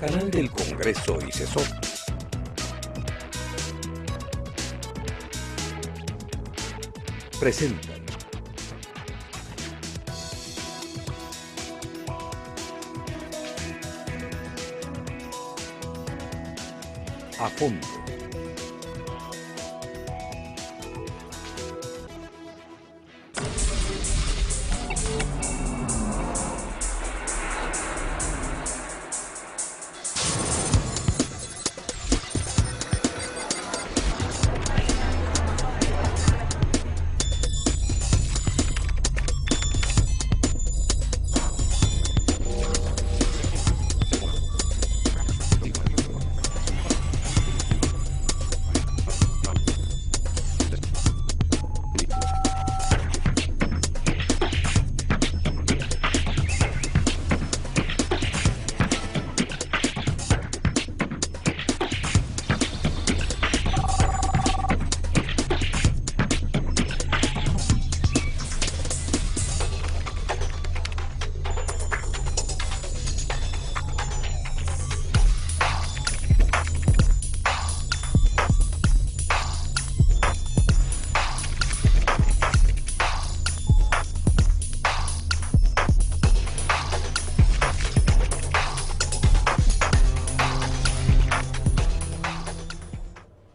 Canal del Congreso y CESOP. Presentan A Fondo.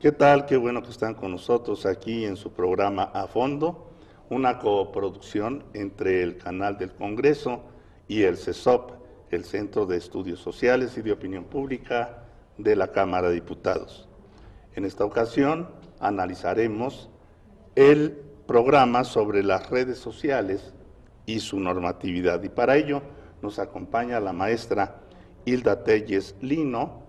¿Qué tal? Qué bueno que están con nosotros aquí en su programa A Fondo, una coproducción entre el Canal del Congreso y el CESOP, el Centro de Estudios Sociales y de Opinión Pública de la Cámara de Diputados. En esta ocasión analizaremos el programa sobre las redes sociales y su normatividad, y para ello nos acompaña la maestra Hilda Telles Lino,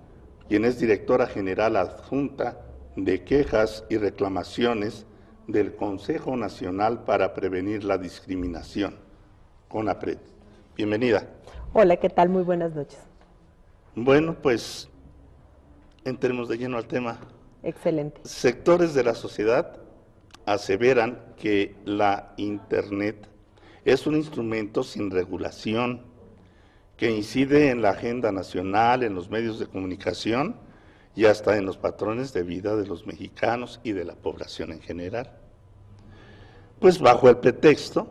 quien es directora general adjunta de quejas y reclamaciones del Consejo Nacional para Prevenir la Discriminación, CONAPRED. Bienvenida. Hola, ¿qué tal? Muy buenas noches. Bueno, pues entremos de lleno al tema. Excelente. Sectores de la sociedad aseveran que la Internet es un instrumento sin regulación que incide en la agenda nacional, en los medios de comunicación y hasta en los patrones de vida de los mexicanos y de la población en general. Pues bajo el pretexto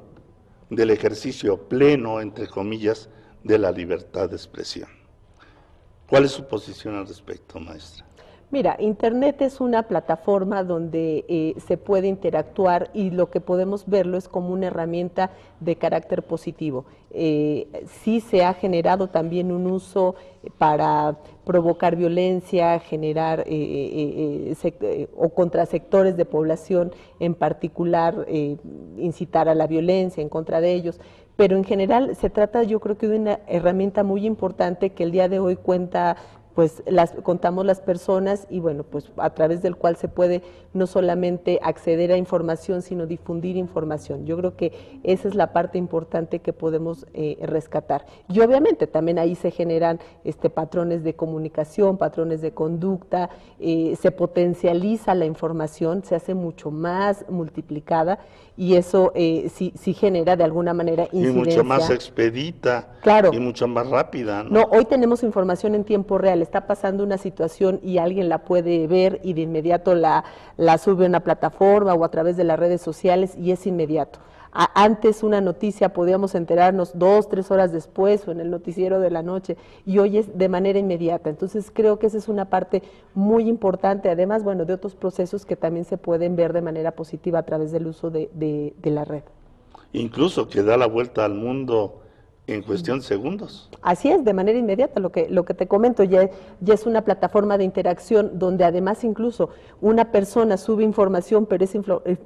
del ejercicio pleno, entre comillas, de la libertad de expresión. ¿Cuál es su posición al respecto, maestra? Mira, Internet es una plataforma donde se puede interactuar y lo que podemos verlo es como una herramienta de carácter positivo. Sí se ha generado también un uso para provocar violencia, generar o contra sectores de población en particular, incitar a la violencia en contra de ellos. Pero en general se trata, yo creo que de una herramienta muy importante que el día de hoy cuenta, pues contamos las personas y bueno, pues a través del cual se puede no solamente acceder a información, sino difundir información. Yo creo que esa es la parte importante que podemos rescatar. Y obviamente también ahí se generan patrones de comunicación, patrones de conducta, se potencializa la información, se hace mucho más multiplicada y eso sí genera de alguna manera incidencia. Y mucho más expedita, claro, y mucho más rápida, ¿no? No, hoy tenemos información en tiempo real, está pasando una situación y alguien la puede ver y de inmediato la sube a una plataforma o a través de las redes sociales y es inmediato. Antes una noticia podíamos enterarnos 2, 3 horas después o en el noticiero de la noche y hoy es de manera inmediata. Entonces creo que esa es una parte muy importante, además, bueno, de otros procesos que también se pueden ver de manera positiva a través del uso de la red. Incluso que da la vuelta al mundo en cuestión de segundos. Así es, de manera inmediata, lo que te comento, ya es una plataforma de interacción donde además incluso una persona sube información, pero esa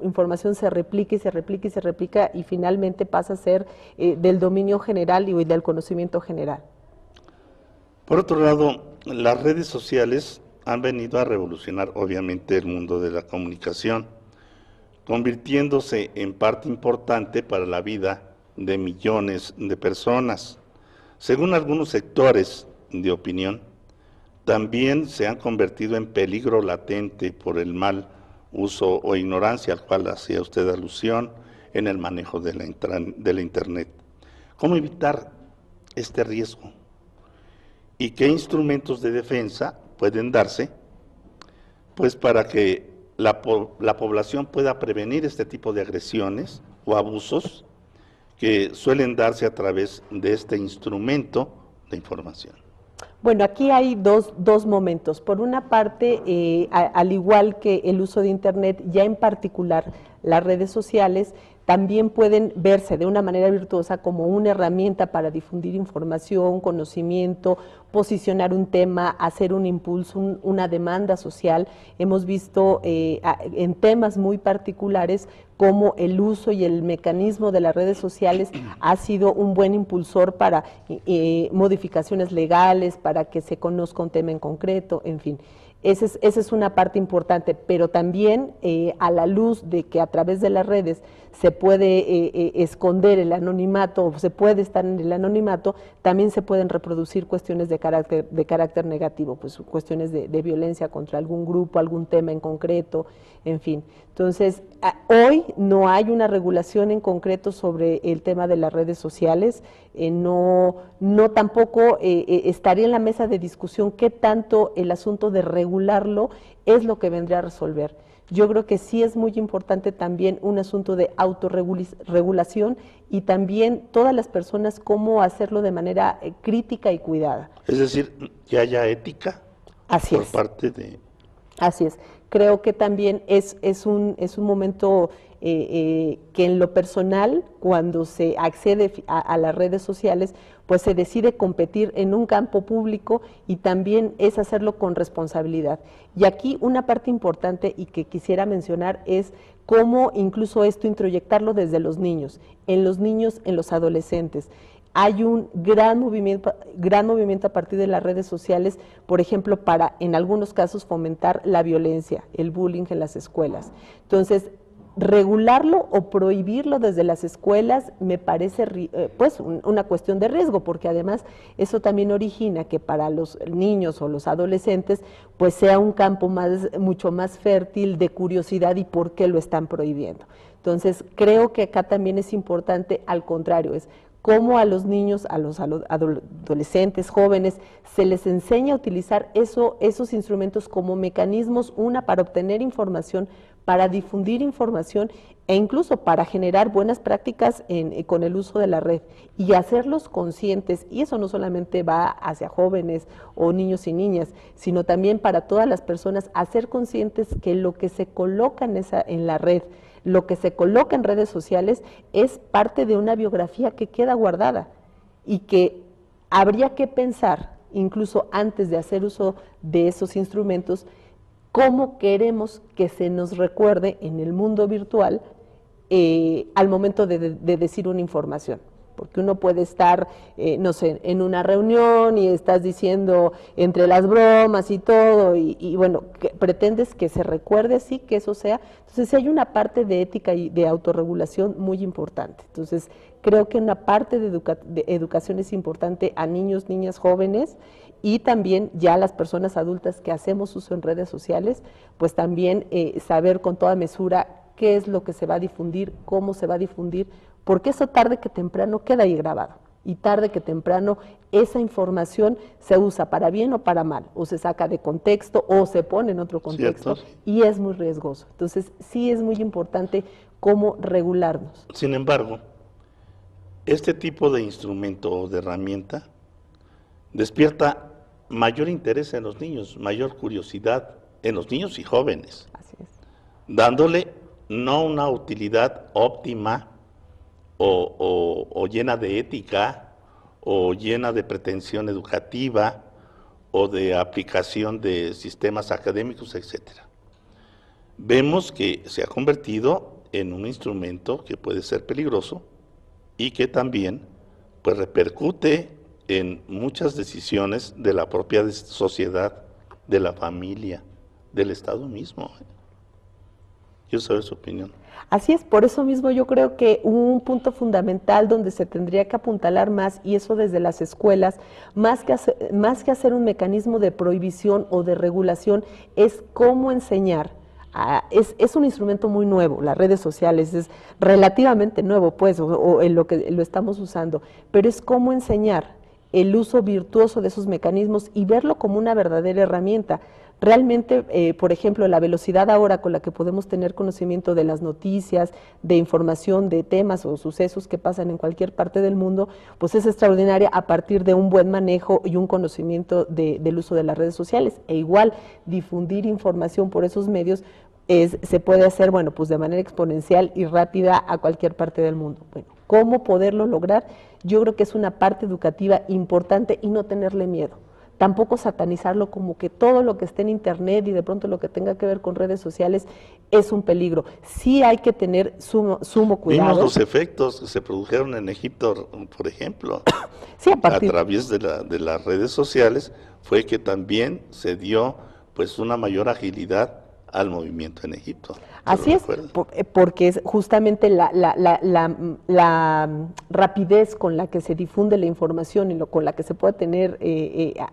información se replica y se replica y se replica y finalmente pasa a ser del dominio general y del conocimiento general. Por otro lado, las redes sociales han venido a revolucionar obviamente el mundo de la comunicación, convirtiéndose en parte importante para la vida de millones de personas. Según algunos sectores de opinión, también se han convertido en peligro latente por el mal uso o ignorancia al cual hacía usted alusión en el manejo de la Internet. ¿Cómo evitar este riesgo? y qué instrumentos de defensa pueden darse, pues para que la población pueda prevenir este tipo de agresiones o abusos que suelen darse a través de este instrumento de información. Bueno, aquí hay dos momentos. Por una parte, al igual que el uso de Internet, ya en particular las redes sociales, también pueden verse de una manera virtuosa como una herramienta para difundir información, conocimiento, posicionar un tema, hacer un impulso, una demanda social. Hemos visto en temas muy particulares cómo el uso y el mecanismo de las redes sociales ha sido un buen impulsor para modificaciones legales, para que se conozca un tema en concreto, en fin. Esa es una parte importante, pero también a la luz de que a través de las redes se puede esconder el anonimato, o se puede estar en el anonimato, también se pueden reproducir cuestiones de carácter negativo, pues cuestiones de violencia contra algún grupo, algún tema en concreto, en fin. Entonces, hoy no hay una regulación en concreto sobre el tema de las redes sociales, no tampoco estaría en la mesa de discusión qué tanto el asunto de regularlo es lo que vendría a resolver. Yo creo que sí es muy importante también un asunto de autorregulación y también todas las personas cómo hacerlo de manera crítica y cuidada. Es decir, que haya ética por parte de... Así es. Creo que también es un momento que en lo personal, cuando se accede a las redes sociales, pues se decide competir en un campo público y también es hacerlo con responsabilidad. Y aquí una parte importante y que quisiera mencionar es cómo incluso esto introyectarlo desde los niños, en los adolescentes. Hay un gran movimiento a partir de las redes sociales, por ejemplo, para en algunos casos fomentar la violencia, el bullying en las escuelas. Entonces, regularlo o prohibirlo desde las escuelas me parece pues una cuestión de riesgo, porque además eso también origina que para los niños o los adolescentes pues sea un campo mucho más fértil de curiosidad y por qué lo están prohibiendo. Entonces, creo que acá también es importante, al contrario, es cómo a los niños, a los adolescentes, jóvenes, se les enseña a utilizar esos instrumentos como mecanismos, para obtener información, para difundir información e incluso para generar buenas prácticas con el uso de la red y hacerlos conscientes, y eso no solamente va hacia jóvenes o niños y niñas, sino también para todas las personas, hacer conscientes que lo que se coloca en la red, lo que se coloca en redes sociales es parte de una biografía que queda guardada y que habría que pensar, incluso antes de hacer uso de esos instrumentos, cómo queremos que se nos recuerde en el mundo virtual al momento de decir una información. Porque uno puede estar, no sé, en una reunión y estás diciendo entre las bromas y todo, y bueno, pretendes que se recuerde así, que eso sea. Entonces, sí hay una parte de ética y de autorregulación muy importante. Entonces, creo que una parte de educación es importante a niños, niñas, jóvenes, y también ya las personas adultas que hacemos uso en redes sociales, pues también saber con toda mesura qué es lo que se va a difundir, cómo se va a difundir, porque eso tarde que temprano queda ahí grabado, y tarde que temprano esa información se usa para bien o para mal, o se saca de contexto o se pone en otro contexto, ¿cierto? Y es muy riesgoso. Entonces, sí es muy importante cómo regularnos. Sin embargo, este tipo de instrumento o de herramienta despierta mayor interés en los niños, mayor curiosidad en los niños y jóvenes, Así es. Dándole no una utilidad óptima o llena de ética o llena de pretensión educativa o de aplicación de sistemas académicos, etcétera. Vemos que se ha convertido en un instrumento que puede ser peligroso y que también pues repercute en muchas decisiones de la propia sociedad, de la familia, del Estado mismo. Quiero saber su opinión. Así es, por eso mismo yo creo que un punto fundamental donde se tendría que apuntalar más, y eso desde las escuelas, más que hacer un mecanismo de prohibición o de regulación, es cómo enseñar. Es un instrumento muy nuevo, las redes sociales es relativamente nuevo, pues, o en lo que lo estamos usando, pero es cómo enseñar el uso virtuoso de esos mecanismos y verlo como una verdadera herramienta. Realmente, por ejemplo, la velocidad ahora con la que podemos tener conocimiento de las noticias, de información, de temas o sucesos que pasan en cualquier parte del mundo, pues es extraordinaria a partir de un buen manejo y un conocimiento del uso de las redes sociales. E igual, difundir información por esos medios se puede hacer, bueno, pues de manera exponencial y rápida a cualquier parte del mundo. Bueno, ¿cómo poderlo lograr? Yo creo que es una parte educativa importante y no tenerle miedo. Tampoco satanizarlo como que todo lo que esté en internet y de pronto lo que tenga que ver con redes sociales es un peligro. Sí hay que tener sumo cuidado. Vimos los efectos que se produjeron en Egipto, por ejemplo, sí, a través de las redes sociales, fue que también se dio pues una mayor agilidad al movimiento en Egipto. Así es, porque es justamente la rapidez con la que se difunde la información y con la que se puede tener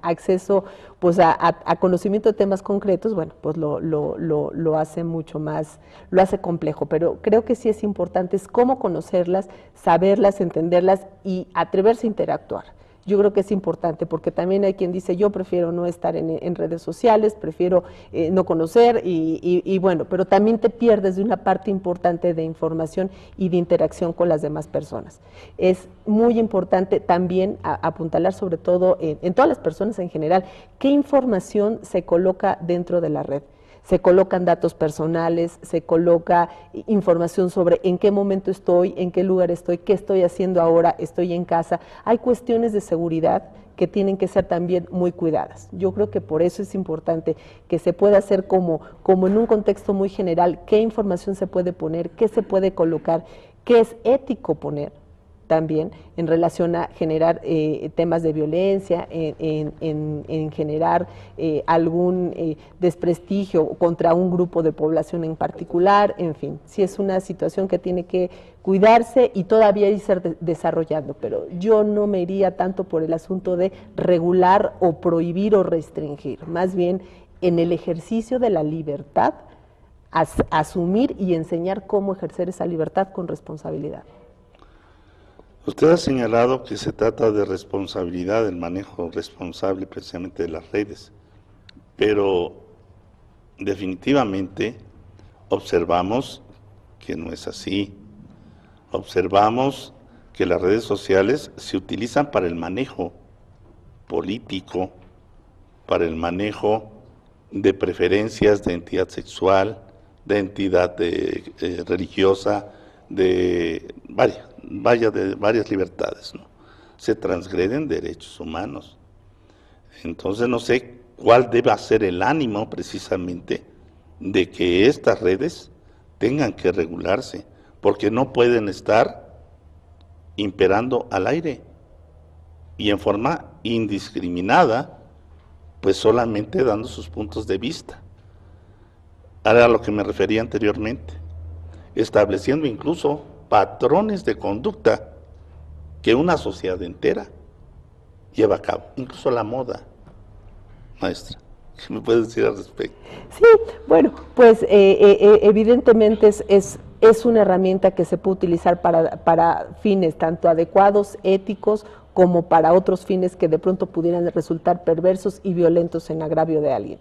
acceso pues a conocimiento de temas concretos, bueno, pues lo hace mucho más, lo hace complejo, pero creo que sí es importante, es cómo conocerlas, saberlas, entenderlas y atreverse a interactuar. Yo creo que es importante porque también hay quien dice yo prefiero no estar en redes sociales, prefiero no conocer y bueno, pero también te pierdes de una parte importante de información y de interacción con las demás personas. Es muy importante también apuntalar sobre todo en todas las personas en general, qué información se coloca dentro de la red. Se colocan datos personales, se coloca información sobre en qué momento estoy, en qué lugar estoy, qué estoy haciendo ahora, estoy en casa. Hay cuestiones de seguridad que tienen que ser también muy cuidadas. Yo creo que por eso es importante que se pueda hacer como en un contexto muy general, qué información se puede poner, qué se puede colocar, qué es ético poner también en relación a generar temas de violencia, en generar algún desprestigio contra un grupo de población en particular, en fin, sí es una situación que tiene que cuidarse y todavía irse desarrollando, pero yo no me iría tanto por el asunto de regular o prohibir o restringir, más bien en el ejercicio de la libertad, asumir y enseñar cómo ejercer esa libertad con responsabilidad. Usted ha señalado que se trata de responsabilidad, del manejo responsable precisamente de las redes, pero definitivamente observamos que no es así. Observamos que las redes sociales se utilizan para el manejo político, para el manejo de preferencias de entidad sexual, de entidad religiosa, de varias libertades, ¿no? Se transgreden derechos humanos. Entonces no sé cuál deba ser el ánimo precisamente de que estas redes tengan que regularse, porque no pueden estar imperando al aire y en forma indiscriminada, pues solamente dando sus puntos de vista. Era a lo que me refería anteriormente, estableciendo incluso patrones de conducta que una sociedad entera lleva a cabo, incluso la moda. Maestra, ¿qué me puede decir al respecto? Sí, bueno, pues evidentemente es una herramienta que se puede utilizar para fines tanto adecuados, éticos, como para otros fines que de pronto pudieran resultar perversos y violentos en agravio de alguien.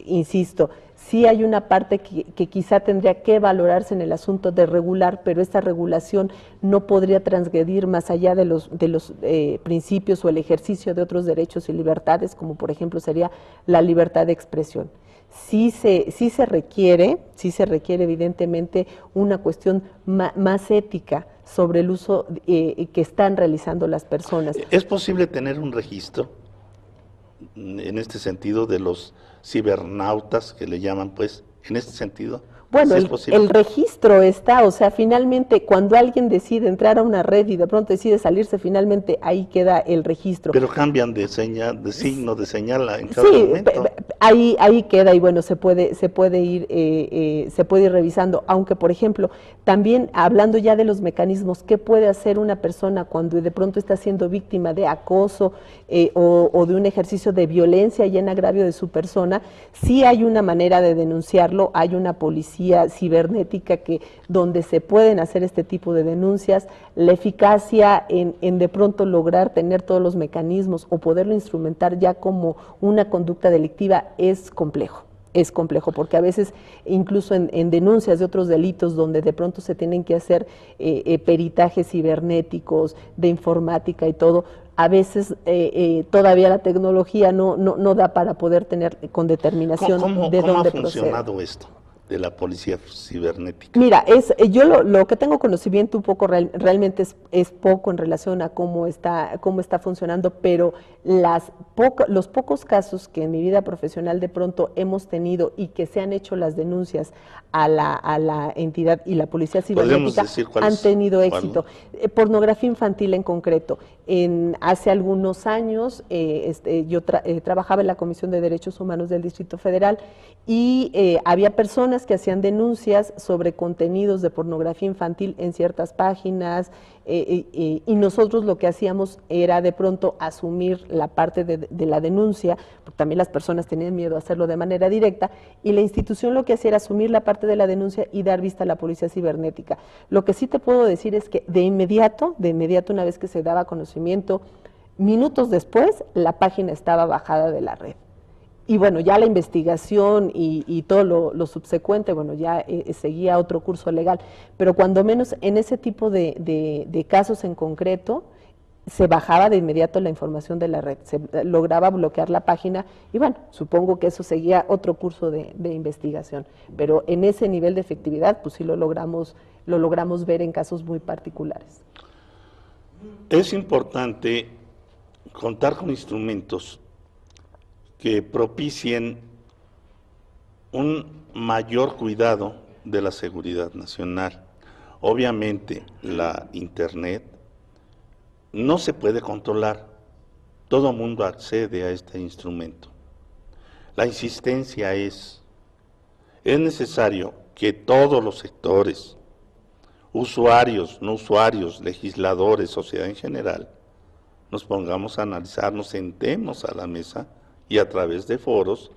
Insisto, sí hay una parte que quizá tendría que valorarse en el asunto de regular, pero esta regulación no podría transgredir más allá de los principios o el ejercicio de otros derechos y libertades, como por ejemplo sería la libertad de expresión. Sí se requiere evidentemente una cuestión más ética sobre el uso que están realizando las personas. ¿Es posible tener un registro en este sentido de los cibernautas que le llaman, pues, en este sentido? Bueno, ¿Sí el registro está, o sea, finalmente cuando alguien decide entrar a una red y de pronto decide salirse, finalmente ahí queda el registro. Pero cambian de señal, de signo, de señal en cada momento. Ahí queda y bueno, se puede ir revisando, aunque por ejemplo, también hablando ya de los mecanismos, ¿qué puede hacer una persona cuando de pronto está siendo víctima de acoso o de un ejercicio de violencia y en agravio de su persona? Sí hay una manera de denunciarlo, hay una policía cibernética donde se pueden hacer este tipo de denuncias, la eficacia en de pronto lograr tener todos los mecanismos o poderlo instrumentar ya como una conducta delictiva es complejo. Es complejo porque a veces incluso en denuncias de otros delitos donde de pronto se tienen que hacer peritajes cibernéticos, de informática y todo, a veces todavía la tecnología no da para poder tener con determinación ¿Cómo de dónde ha funcionado procede. esto de la policía cibernética? Mira, yo lo que tengo conocimiento un poco realmente es poco en relación a cómo está funcionando, pero los pocos casos que en mi vida profesional de pronto hemos tenido y que se han hecho las denuncias a la entidad y la policía cibernética han tenido éxito. Pornografía infantil en concreto. Hace algunos años yo trabajaba en la Comisión de Derechos Humanos del Distrito Federal y había personas que hacían denuncias sobre contenidos de pornografía infantil en ciertas páginas y nosotros lo que hacíamos era de pronto asumir la parte de la denuncia, porque también las personas tenían miedo a hacerlo de manera directa, y la institución lo que hacía era asumir la parte de la denuncia y dar vista a la policía cibernética. Lo que sí te puedo decir es que de inmediato, una vez que se daba conocimiento, minutos después la página estaba bajada de la red. Y bueno, ya la investigación y todo lo subsecuente, bueno, ya seguía otro curso legal, pero cuando menos en ese tipo de casos en concreto, se bajaba de inmediato la información de la red, se lograba bloquear la página y bueno, supongo que eso seguía otro curso de investigación, pero en ese nivel de efectividad, pues sí lo logramos ver en casos muy particulares. Es importante contar con instrumentos que propicien un mayor cuidado de la seguridad nacional. Obviamente, la Internet no se puede controlar. Todo mundo accede a este instrumento. La insistencia es necesario que todos los sectores, usuarios, no usuarios, legisladores, sociedad en general, nos pongamos a analizar, nos sentemos a la mesa y a través de foros,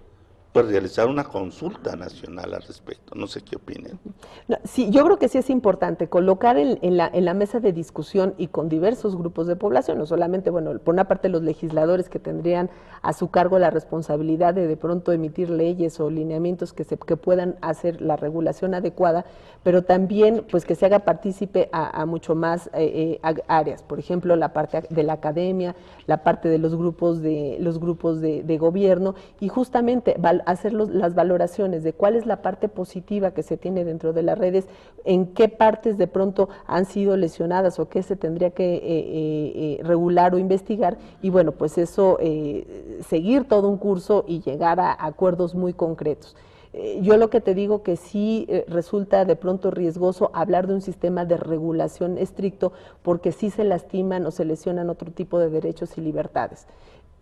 pues realizar una consulta nacional al respecto. No sé qué opinen. No, sí, yo creo que sí es importante colocar en la mesa de discusión y con diversos grupos de población, no solamente, bueno, por una parte los legisladores que tendrían a su cargo la responsabilidad de pronto emitir leyes o lineamientos que puedan hacer la regulación adecuada, pero también pues que se haga partícipe a mucho más áreas, por ejemplo, la parte de la academia, la parte de los grupos de gobierno y justamente hacer las valoraciones de cuál es la parte positiva que se tiene dentro de las redes, en qué partes de pronto han sido lesionadas o qué se tendría que regular o investigar y bueno, pues eso, seguir todo un curso y llegar a acuerdos muy concretos. Yo lo que te digo que sí resulta de pronto riesgoso hablar de un sistema de regulación estricto porque sí se lastiman o se lesionan otro tipo de derechos y libertades.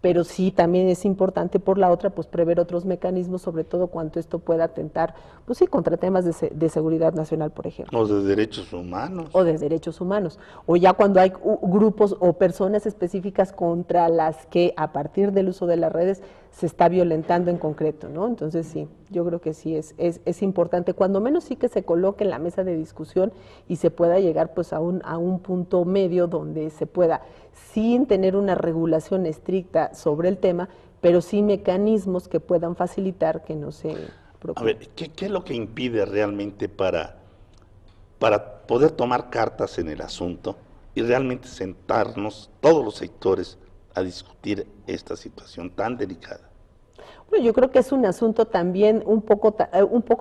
Pero sí también es importante por la otra pues prever otros mecanismos, sobre todo cuando esto pueda atentar, pues sí, contra temas de seguridad nacional, por ejemplo. O de derechos humanos. O de derechos humanos. O ya cuando hay grupos o personas específicas contra las que a partir del uso de las redes se está violentando en concreto, ¿no? Entonces sí, yo creo que sí es importante, cuando menos sí que se coloque en la mesa de discusión y se pueda llegar pues a un punto medio donde se pueda, sin tener una regulación estricta sobre el tema, pero sí mecanismos que puedan facilitar que no se procure. A ver, ¿qué es lo que impide realmente para poder tomar cartas en el asunto y realmente sentarnos todos los sectores a discutir esta situación tan delicada? Bueno, yo creo que es un asunto también un poco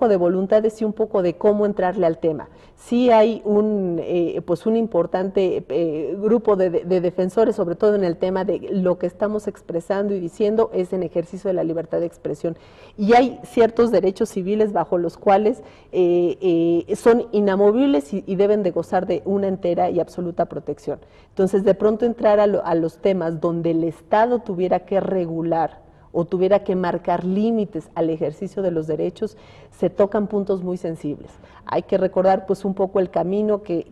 de voluntades y un poco de cómo entrarle al tema. Sí hay un importante grupo de defensores, sobre todo en el tema de lo que estamos expresando y diciendo es en ejercicio de la libertad de expresión. Y hay ciertos derechos civiles bajo los cuales son inamovibles y deben de gozar de una entera y absoluta protección. Entonces, de pronto entrar a los temas donde el Estado tuviera que regular o tuviera que marcar límites al ejercicio de los derechos, se tocan puntos muy sensibles. Hay que recordar pues un poco el camino que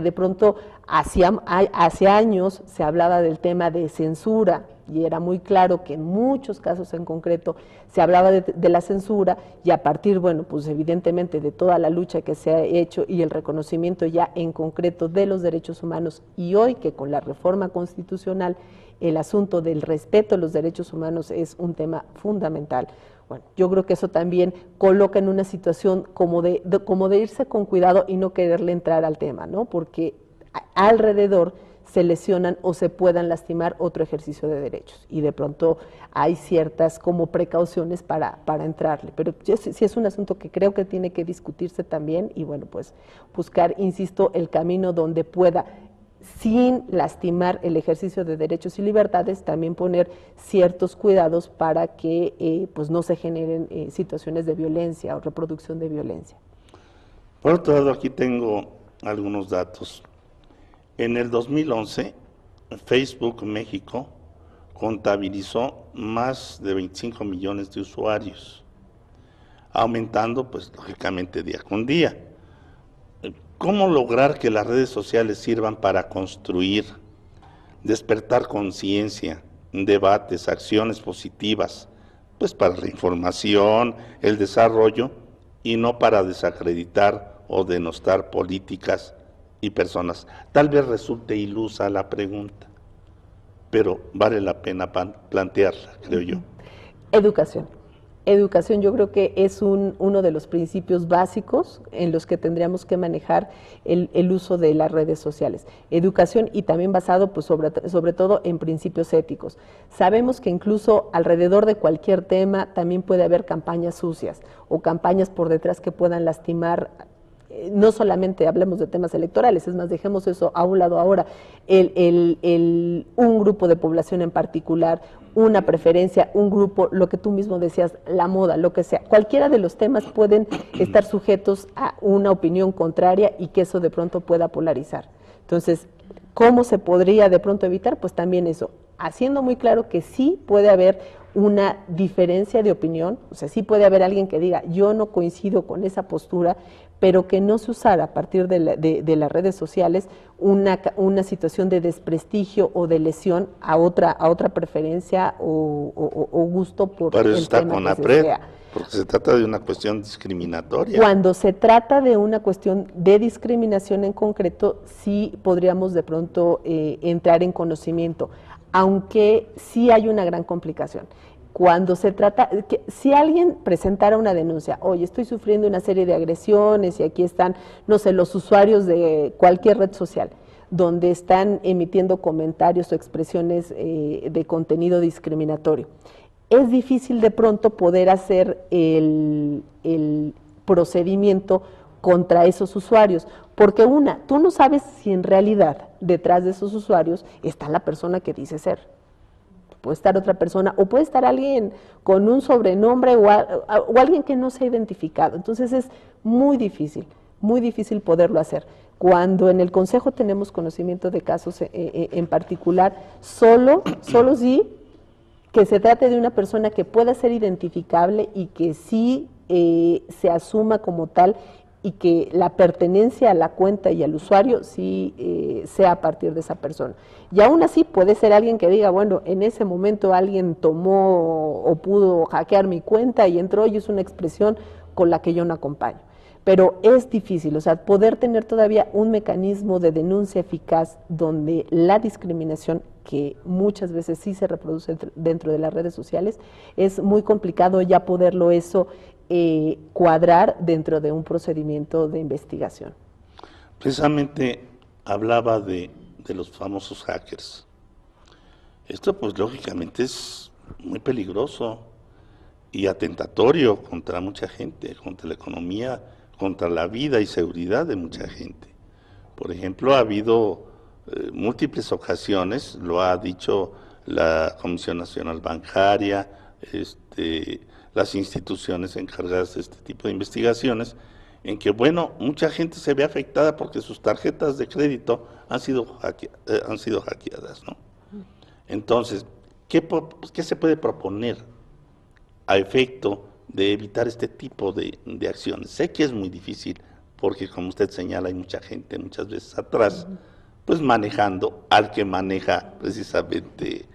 de pronto hace años se hablaba del tema de censura y era muy claro que en muchos casos en concreto se hablaba de la censura, y a partir, bueno, pues evidentemente de toda la lucha que se ha hecho y el reconocimiento ya en concreto de los derechos humanos, y hoy que con la reforma constitucional el asunto del respeto a los derechos humanos es un tema fundamental. Bueno, yo creo que eso también coloca en una situación como de irse con cuidado y no quererle entrar al tema, ¿no? Porque alrededor se lesionan o se puedan lastimar otro ejercicio de derechos, y de pronto hay ciertas como precauciones para entrarle, pero sí es un asunto que creo que tiene que discutirse también, y bueno, pues buscar, insisto, el camino donde pueda, sin lastimar el ejercicio de derechos y libertades, también poner ciertos cuidados para que pues no se generen situaciones de violencia o reproducción de violencia. Por otro lado, aquí tengo algunos datos. En el 2011, Facebook México contabilizó más de 25 millones de usuarios, aumentando, pues, lógicamente, día con día. ¿Cómo lograr que las redes sociales sirvan para construir, despertar conciencia, debates, acciones positivas, pues para la información, el desarrollo, y no para desacreditar o denostar políticas y personas? Tal vez resulte ilusa la pregunta, pero vale la pena plantearla, creo yo. Educación. Educación yo creo que es uno de los principios básicos en los que tendríamos que manejar el uso de las redes sociales. Educación, y también basado pues sobre todo en principios éticos. Sabemos que incluso alrededor de cualquier tema también puede haber campañas sucias o campañas por detrás que puedan lastimar. No solamente hablemos de temas electorales, es más, dejemos eso a un lado ahora, un grupo de población en particular, una preferencia, un grupo, lo que tú mismo decías, la moda, lo que sea, cualquiera de los temas pueden estar sujetos a una opinión contraria y que eso de pronto pueda polarizar. Entonces, ¿cómo se podría de pronto evitar? Pues también eso, haciendo muy claro que sí puede haber una diferencia de opinión, o sea, sí puede haber alguien que diga, yo no coincido con esa postura, pero que no se usara a partir de las redes sociales una situación de desprestigio o de lesión a otra preferencia o gusto por Para eso el está tema que se CONAPRED, sea. porque se trata de una cuestión discriminatoria. Cuando se trata de una cuestión de discriminación en concreto, sí podríamos de pronto entrar en conocimiento, aunque sí hay una gran complicación. Cuando se trata, si alguien presentara una denuncia, oye, estoy sufriendo una serie de agresiones y aquí están, no sé, los usuarios de cualquier red social, donde están emitiendo comentarios o expresiones de contenido discriminatorio, es difícil de pronto poder hacer el procedimiento contra esos usuarios, porque tú no sabes si en realidad detrás de esos usuarios está la persona que dice ser. Puede estar otra persona, o puede estar alguien con un sobrenombre o alguien que no se ha identificado. Entonces es muy difícil poderlo hacer. Cuando en el Consejo tenemos conocimiento de casos en particular, solo sí que se trate de una persona que pueda ser identificable y que sí se asuma como tal, y que la pertenencia a la cuenta y al usuario sí sea a partir de esa persona. Y aún así puede ser alguien que diga, bueno, en ese momento alguien tomó o pudo hackear mi cuenta y entró y es una expresión con la que yo no acompaño. Pero es difícil, o sea, poder tener todavía un mecanismo de denuncia eficaz donde la discriminación, que muchas veces sí se reproduce dentro de las redes sociales, es muy complicado ya poderlo eso cuadrar dentro de un procedimiento de investigación. Precisamente hablaba de los famosos hackers. Esto pues lógicamente es muy peligroso y atentatorio contra mucha gente, contra la economía, contra la vida y seguridad de mucha gente. Por ejemplo, ha habido múltiples ocasiones, lo ha dicho la Comisión Nacional Bancaria, las instituciones encargadas de este tipo de investigaciones, en que, bueno, mucha gente se ve afectada porque sus tarjetas de crédito han sido hackeadas, ¿no? Entonces, ¿qué se puede proponer a efecto de evitar este tipo de acciones? Sé que es muy difícil, porque como usted señala, hay mucha gente muchas veces atrás, pues manejando al que maneja precisamente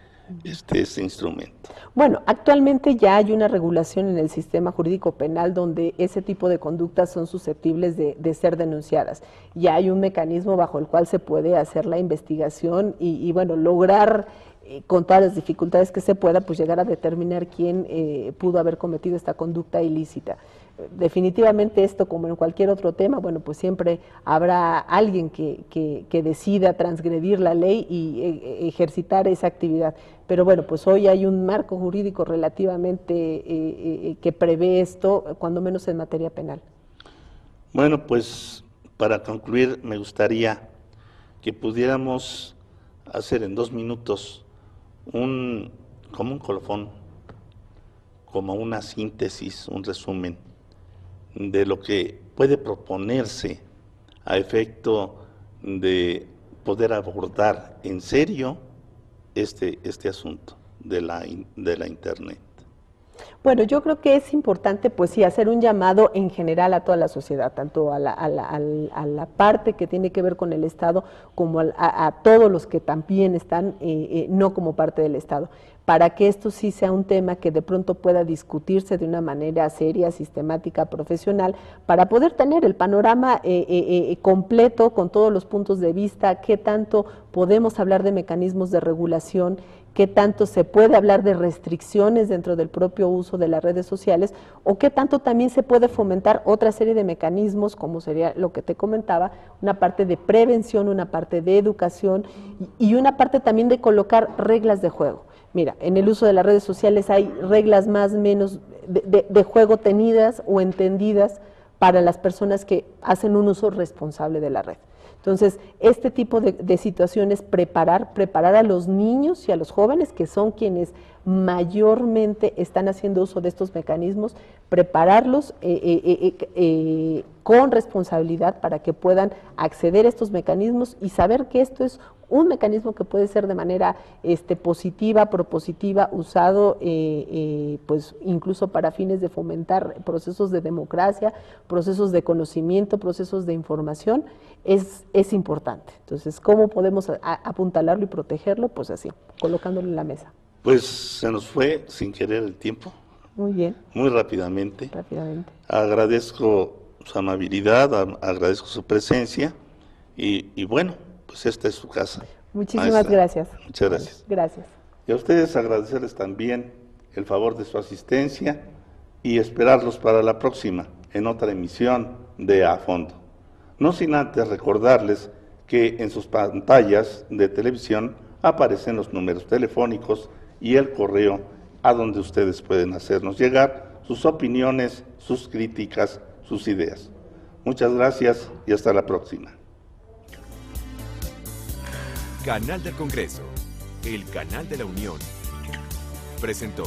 este instrumento? Bueno, actualmente ya hay una regulación en el sistema jurídico penal donde ese tipo de conductas son susceptibles de ser denunciadas. Ya hay un mecanismo bajo el cual se puede hacer la investigación y bueno, lograr con todas las dificultades que se pueda, pues llegar a determinar quién pudo haber cometido esta conducta ilícita. Definitivamente esto, como en cualquier otro tema, bueno, pues siempre habrá alguien que decida transgredir la ley y ejercitar esa actividad. Pero bueno, pues hoy hay un marco jurídico relativamente que prevé esto, cuando menos en materia penal. Bueno, pues para concluir me gustaría que pudiéramos hacer en 2 minutos como un colofón, como una síntesis, un resumen de lo que puede proponerse a efecto de poder abordar en serio este asunto de la Internet. Bueno, yo creo que es importante, pues sí, hacer un llamado en general a toda la sociedad, tanto a la parte que tiene que ver con el Estado, como a todos los que también están no como parte del Estado, para que esto sí sea un tema que de pronto pueda discutirse de una manera seria, sistemática, profesional, para poder tener el panorama completo con todos los puntos de vista, qué tanto podemos hablar de mecanismos de regulación, qué tanto se puede hablar de restricciones dentro del propio uso de las redes sociales o qué tanto también se puede fomentar otra serie de mecanismos, como sería lo que te comentaba, una parte de prevención, una parte de educación y una parte también de colocar reglas de juego. Mira, en el uso de las redes sociales hay reglas más o menos de juego tenidas o entendidas para las personas que hacen un uso responsable de la red. Entonces, este tipo de situaciones, preparar a los niños y a los jóvenes, que son quienes mayormente están haciendo uso de estos mecanismos, prepararlos con responsabilidad para que puedan acceder a estos mecanismos y saber que esto es un mecanismo que puede ser de manera positiva, propositiva, usado pues incluso para fines de fomentar procesos de democracia, procesos de conocimiento, procesos de información, es importante. Entonces, ¿cómo podemos apuntalarlo y protegerlo? Pues así, colocándolo en la mesa. Pues se nos fue sin querer el tiempo. Muy bien. Muy rápidamente. Rápidamente. Agradezco su amabilidad, agradezco su presencia y bueno, pues esta es su casa. Muchísimas maestra. Gracias. Muchas gracias. Gracias. Y a ustedes agradecerles también el favor de su asistencia y esperarlos para la próxima, en otra emisión de A Fondo. No sin antes recordarles que en sus pantallas de televisión aparecen los números telefónicos y el correo a donde ustedes pueden hacernos llegar sus opiniones, sus críticas, sus ideas. Muchas gracias y hasta la próxima. Canal del Congreso, el canal de la Unión, presentó.